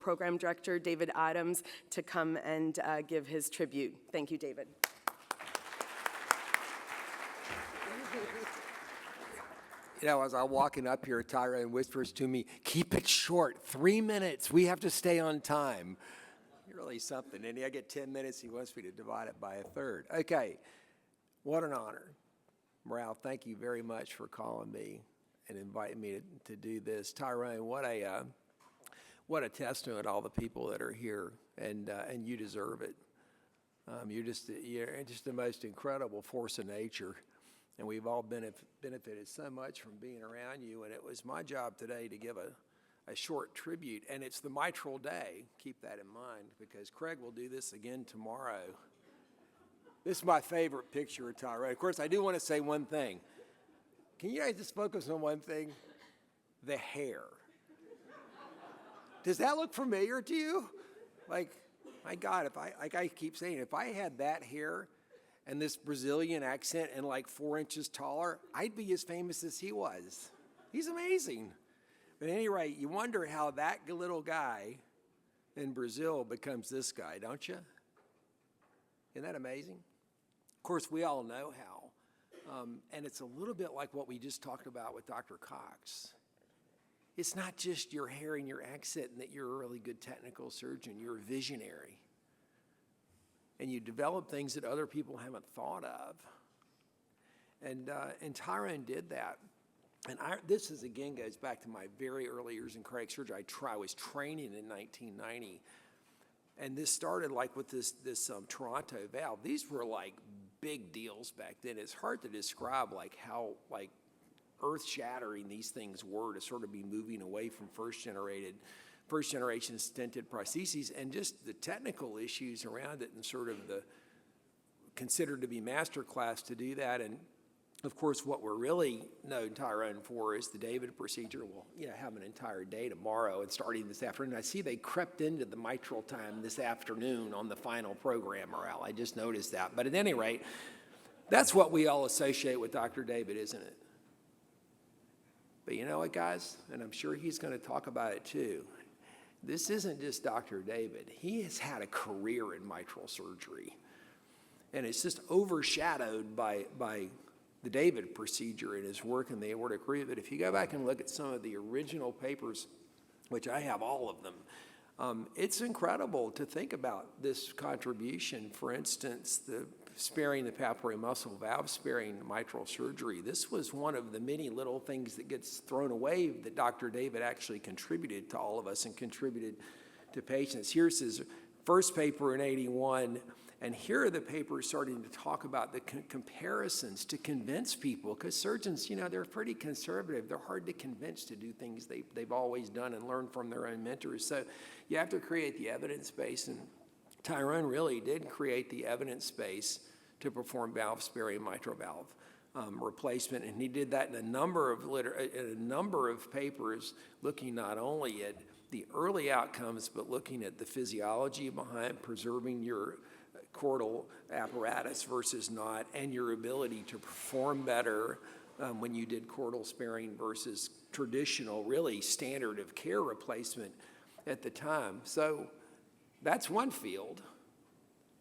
Program Director David Adams to come and give his tribute. Thank you, David. You know, as I'm walking up here, Tyrone whispers to me, "Keep it short, 3 minutes. We have to stay on time." You're really something. And I get 10 minutes. He wants me to divide it by a third. Okay, what an honor. Morale, thank you very much for calling me and inviting me to do this. Tyrone, what a testament to all the people that are here, and you deserve it. You're just the most incredible force of nature. And we've all benefited so much from being around you. And it was my job today to give a short tribute. And it's the Mitral Day. Keep that in mind, because Craig will do this again tomorrow. This is my favorite picture of Tyrone. Of course, I do want to say one thing. Can you guys just focus on one thing? The hair. Does that look familiar to you? Like, my God, like I keep saying, if I had that hair and this Brazilian accent and like 4 inches taller, I'd be as famous as he was. He's amazing. But at any rate, you wonder how that little guy in Brazil becomes this guy, don't you? Isn't that amazing? Of course, we all know how. And it's a little bit like what we just talked about with Dr. Cox. It's not just your hair and your accent and that you're a really good technical surgeon. You're a visionary. And you develop things that other people haven't thought of. And Tyrone did that. And this is, again, goes back to my very early years in cardiac surgery. I was training in 1990. And this started like with this Toronto valve. These were like big deals back then. It's hard to describe like how like earth-shattering these things were to sort of be moving away from first-generation stented prostheses, and just the technical issues around it, and sort of the considered to be master class to do that. And of course, what we're really known Tyrone for is the David procedure. We'll have an entire day tomorrow and starting this afternoon. I see they crept into the mitral time this afternoon on the final program, Morale. I just noticed that. But at any rate, that's what we all associate with Dr. David, isn't it? But you know what, guys? And I'm sure he's going to talk about it too. This isn't just Dr. David. He has had a career in mitral surgery. And it's just overshadowed by the David procedure and his work in the aortic root. But if you go back and look at some of the original papers, which I have all of them, it's incredible to think about this contribution. For instance, the sparing the papillary muscle valve, sparing mitral surgery. This was one of the many little things that gets thrown away that Dr. David actually contributed to all of us and contributed to patients. Here's his first paper in '81, and here are the papers starting to talk about the comparisons to convince people, because surgeons, they're pretty conservative. They're hard to convince to do things they've always done and learned from their own mentors. So you have to create the evidence base, and Tyrone really did create the evidence base to perform valve-sparing mitral valve replacement, and he did that in a number of papers, looking not only at the early outcomes, but looking at the physiology behind preserving your chordal apparatus versus not, and your ability to perform better when you did chordal sparing versus traditional, really standard of care replacement at the time. So that's one field.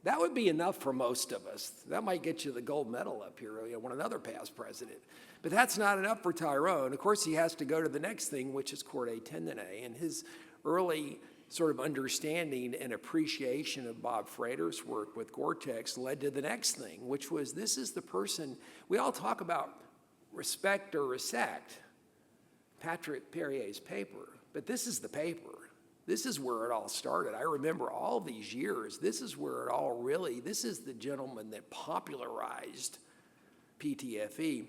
That would be enough for most of us. That might get you the gold medal up here, when another past president. But that's not enough for Tyrone. Of course, he has to go to the next thing, which is chordae tendineae. And his early sort of understanding and appreciation of Bob Frater's work with Gore-Tex led to the next thing, which was, this is the person, we all talk about respect or resect, Patrick Perrier's paper, but this is the paper. This is where it all started. I remember all these years, this is where it all really, this is the gentleman that popularized PTFE.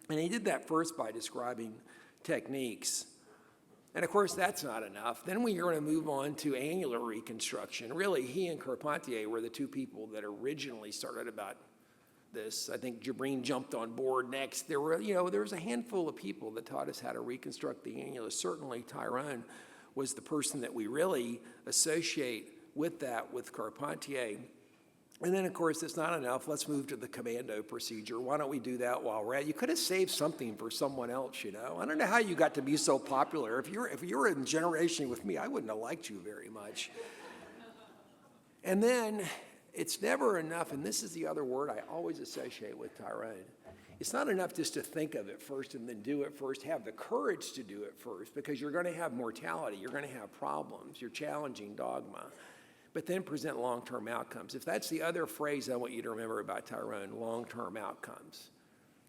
And he did that first by describing techniques. And of course, that's not enough. Then we are going to move on to annular reconstruction. Really, he and Carpentier were the two people that originally started about this. I think Jabrine jumped on board next. There was a handful of people that taught us how to reconstruct the annulus. Certainly, Tyrone was the person that we really associate with that, with Carpentier. And then, of course, it's not enough. Let's move to the commando procedure. Why don't we do that while we're at it? You could have saved something for someone else, you know. I don't know how you got to be so popular. If you were in generation with me, I wouldn't have liked you very much. And then it's never enough, and this is the other word I always associate with Tirone. It's not enough just to think of it first and then do it first. Have the courage to do it first, because you're going to have mortality. You're going to have problems. You're challenging dogma. But then present long-term outcomes. If that's the other phrase I want you to remember about Tirone, long-term outcomes.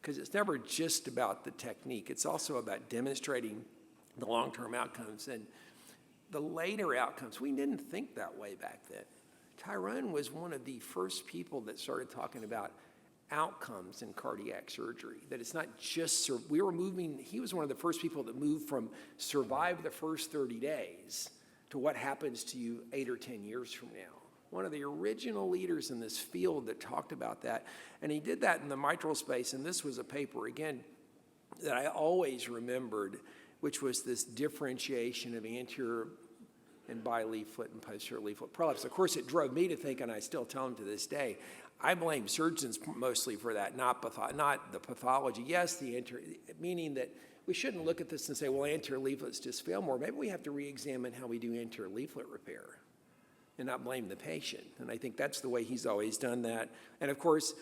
Because it's never just about the technique. It's also about demonstrating the long-term outcomes. And the later outcomes, we didn't think that way back then. Tirone was one of the first people that started talking about outcomes in cardiac surgery, that it's not just, he was one of the first people that moved from survive the first 30 days to what happens to you 8 or 10 years from now. One of the original leaders in this field that talked about that. And he did that in the mitral space, and this was a paper, again, that I always remembered, which was this differentiation of anterior and bileaflet and posterior leaflet prolapse. Of course, it drove me to think, and I still tell them to this day, I blame surgeons mostly for that, not the pathology. Yes, meaning that we shouldn't look at this and say, well, anterior leaflets just fail more. Maybe we have to re-examine how we do anterior leaflet repair and not blame the patient. And I think that's the way he's always done that. And of course,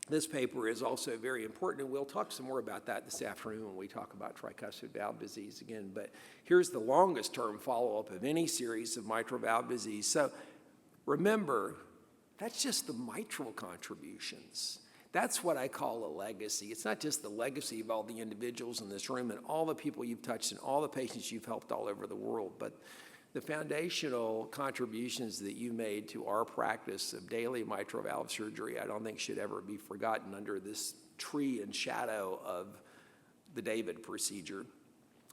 this paper is also very important, and we'll talk some more about that this afternoon when we talk about tricuspid valve disease again. But here's the longest term follow-up of any series of mitral valve disease. So remember, that's just the mitral contributions. That's what I call a legacy. It's not just the legacy of all the individuals in this room and all the people you've touched and all the patients you've helped all over the world, but the foundational contributions that you made to our practice of daily mitral valve surgery, I don't think should ever be forgotten under this tree and shadow of the David procedure.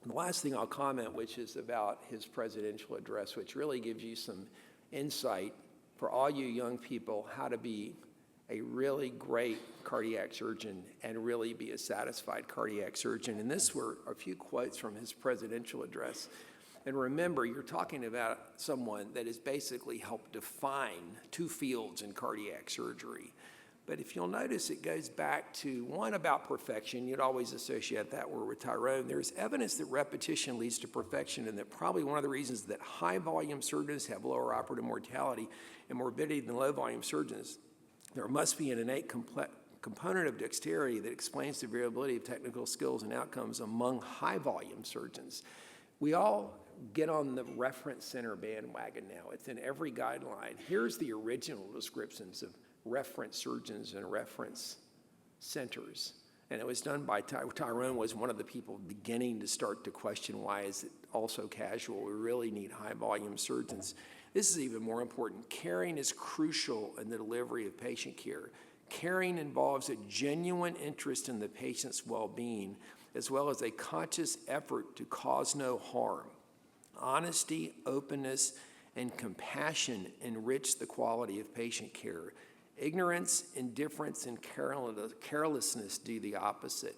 And the last thing I'll comment, which is about his presidential address, which really gives you some insight for all you young people how to be a really great cardiac surgeon and really be a satisfied cardiac surgeon. And this were a few quotes from his presidential address. And remember, you're talking about someone that has basically helped define two fields in cardiac surgery. But if you'll notice, it goes back to one about perfection. You'd always associate that word with Tirone. There's evidence that repetition leads to perfection, and that probably one of the reasons that high-volume surgeons have lower operative mortality and morbidity than low-volume surgeons. There must be an innate component of dexterity that explains the variability of technical skills and outcomes among high-volume surgeons. We all get on the reference center bandwagon now. It's in every guideline. Here's the original descriptions of reference surgeons and reference centers. And it was done by Tirone was one of the people beginning to start to question, why is it also casual? We really need high-volume surgeons. This is even more important. Caring is crucial in the delivery of patient care. Caring involves a genuine interest in the patient's well-being, as well as a conscious effort to cause no harm. Honesty, openness, and compassion enrich the quality of patient care. Ignorance, indifference, and carelessness do the opposite.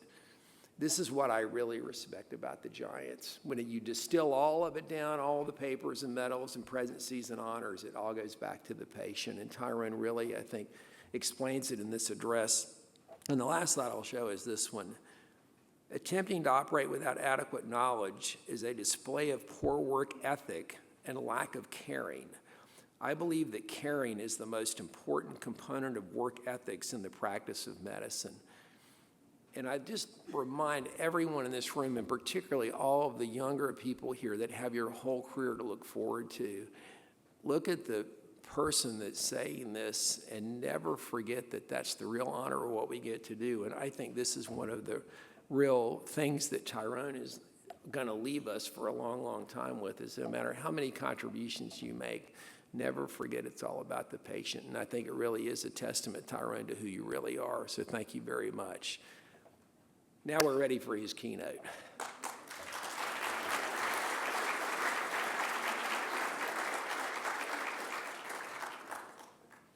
This is what I really respect about the Giants. When you distill all of it down, all the papers and medals and presidencies and honors, it all goes back to the patient. And Tirone really, I think, explains it in this address. And the last slide I'll show is this one. Attempting to operate without adequate knowledge is a display of poor work ethic and lack of caring. I believe that caring is the most important component of work ethics in the practice of medicine. And I just remind everyone in this room, and particularly all of the younger people here that have your whole career to look forward to, look at the person that's saying this and never forget that that's the real honor of what we get to do. And I think this is one of the real things that Tirone is going to leave us for a long, long time with, is no matter how many contributions you make, never forget it's all about the patient. And I think it really is a testament, Tirone, to who you really are. So thank you very much. Now we're ready for his keynote.